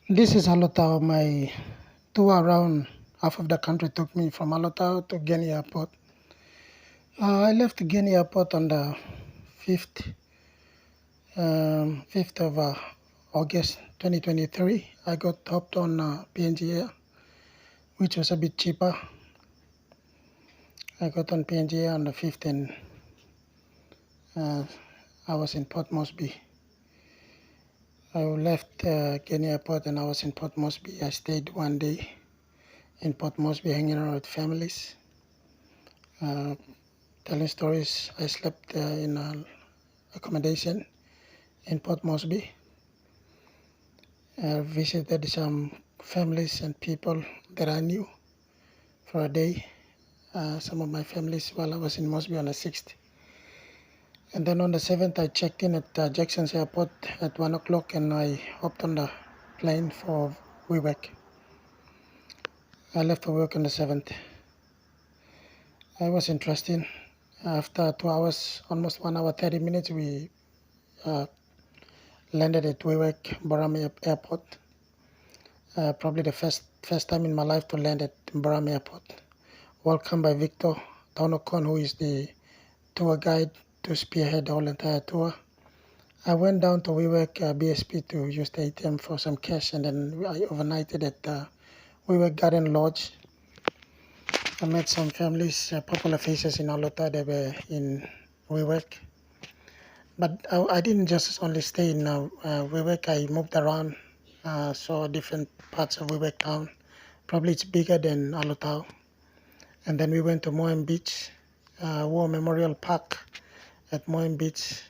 This is Alotau. My tour around half of the country took me from Alotau to Guinea Airport. I left Guinea Airport on the 5th, 5th of August 2023. I got hopped on PNG Air, which was a bit cheaper. I got on PNG Air on the 5th and uh, I was in Port Moresby. I left Guinea Airport and I was in Port Moresby. I stayed one day in Port Moresby hanging around with families. Telling stories. I slept in accommodation in Port Moresby. Visited some families and people that I knew for a day. Some of my families while I was in Moresby on the 6th. And then on the 7th, I checked in at Jackson's Airport at 1 o'clock and I hopped on the plane for Wewak. I left for work on the 7th. It was interesting. After 2 hours, almost 1 hour, 30 minutes, we landed at Wewak Borame Airport. Probably the first time in my life to land at Borame Airport. Welcomed by Victor Taunokon, who is the tour guide to spearhead the whole entire tour. I went down to Wewak BSP to use the ATM for some cash, and then I overnighted at Wewak Garden Lodge. I met some families, popular faces in Alota that were in Wewak. But I didn't just only stay in Wewak. I moved around, saw different parts of Wewak town. Probably it's bigger than Alotau. And then we went to Madang Beach, War Memorial Park at Madang Beach.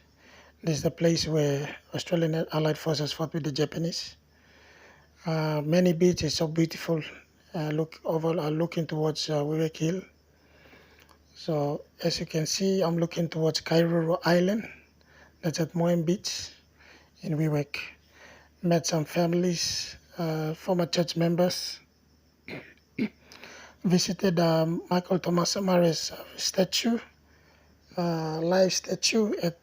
This is the place where Australian Allied Forces fought with the Japanese. Many beaches, so beautiful. Looking towards Wewak Hill. So as you can see, I'm looking towards Kiriwina Island. That's at Madang Beach in Wewak. Met some families, former church members. Visited Michael Thomas Amare's statue, live statue at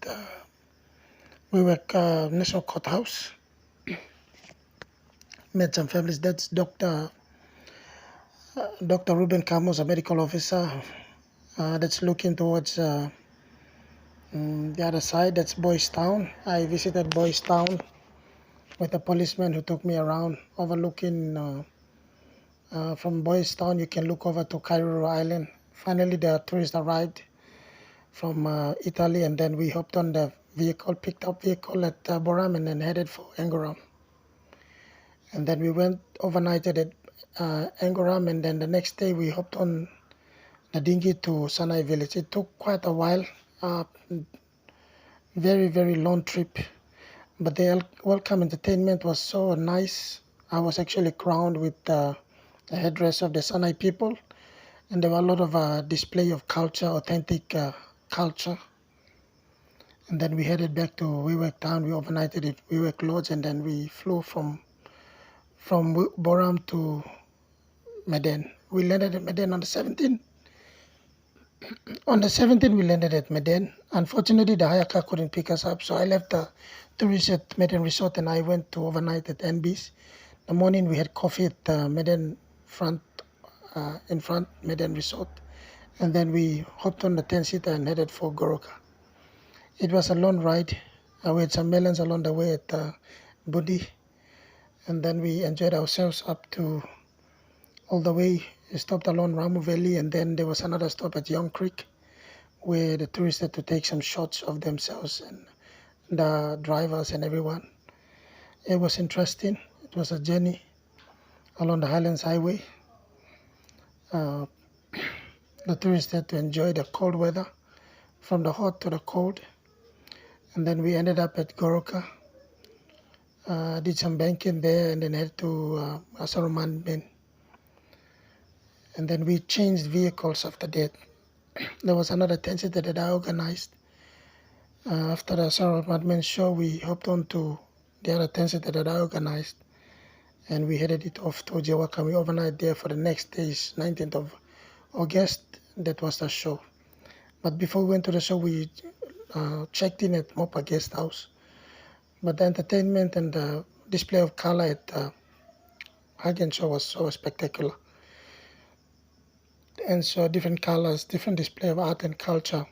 Wewak National Courthouse. Met some families. That's Dr. Ruben Camus, a medical officer. That's looking towards the other side. That's Boys Town. I visited Boys Town with a policeman who took me around, overlooking. From Boys Town, you can look over to Kiriwina Island. Finally, the tourists arrived from Italy, and then we hopped on the vehicle, picked up vehicle at Boram, and then headed for Angoram. And then we went overnighted at Angoram, and then the next day we hopped on the dinghy to Sanai village. It took quite a while, very, very long trip, but the welcome entertainment was so nice. I was actually crowned with the headdress of the Sanai people, and there were a lot of display of culture, authentic culture. And then we headed back to Wewak town. We overnighted at Wewak Lodge, and then we flew from Boram to Medan. We landed at Medan on the 17th. On the 17th, we landed at Medan. Unfortunately, the hire car couldn't pick us up, so I left the tourist at Medan Resort, and I went to overnight at NB's. The morning, we had coffee at Medan in front Medan Resort, and then we hopped on the 10-seater and headed for Goroka. It was a long ride. We had some melons along the way at Budi, and then we enjoyed ourselves up to all the way. We stopped along Ramu Valley, and then there was another stop at Young Creek where the tourists had to take some shots of themselves and the drivers and everyone. It was interesting. It was a journey along the Highlands Highway. The tourists had to enjoy the cold weather, from the hot to the cold. And then we ended up at Goroka, did some banking there, and then headed to Asaro mudmen. And then we changed vehicles after that. There was another 10-seater that I organized. After the Asaro mudmen show, we hopped on to the other 10-seater that I organized, and we headed it off to Jawaka. We overnight there for the next days, 19th of August. That was the show. But before we went to the show, we checked in at Mopa Guest House. But the entertainment and the display of color at Hagen show was so spectacular. And so different colors, different display of art and culture,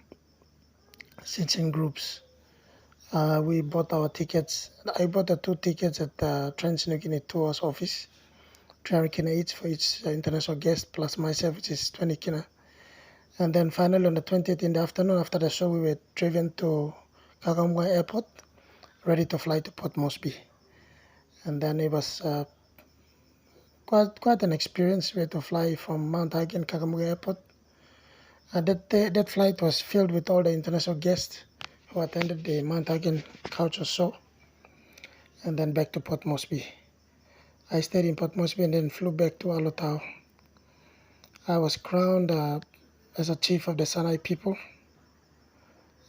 sits in groups. We bought our tickets. I bought the 2 tickets at the Niugini Tours office. 300 kina each for each international guest, plus myself, which is 20 kina. And then finally on the 20th in the afternoon, after the show, we were driven to Kagamwa Airport, ready to fly to Port Moresby. And then it was quite an experience. We had to fly from Mount Hagen, Kagamwa Airport. That flight was filled with all the international guests who attended the Mount Hagen culture show, and then back to Port Moresby. I stayed in Port Moresby and then flew back to Alotau. I was crowned as a chief of the Sanai people,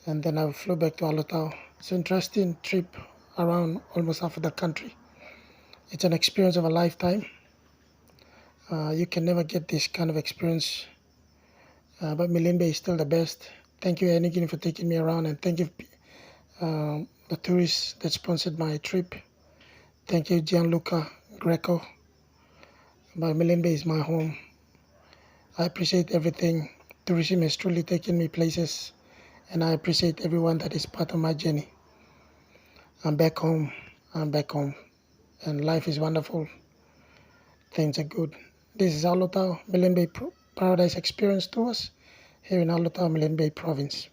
and then I flew back to Alotau. It's an interesting trip around almost half of the country. It's an experience of a lifetime. You can never get this kind of experience, but Milimbe is still the best. Thank you, Niugini, for taking me around, and thank you, the tourists that sponsored my trip. Thank you, Gianluca Greco. But Milimbe is my home. I appreciate everything. Tourism has truly taken me places, and I appreciate everyone that is part of my journey. I'm back home. And life is wonderful. Things are good. This is Alotau Milimbe Paradise Experience Tours here in Alotau Milimbe Province.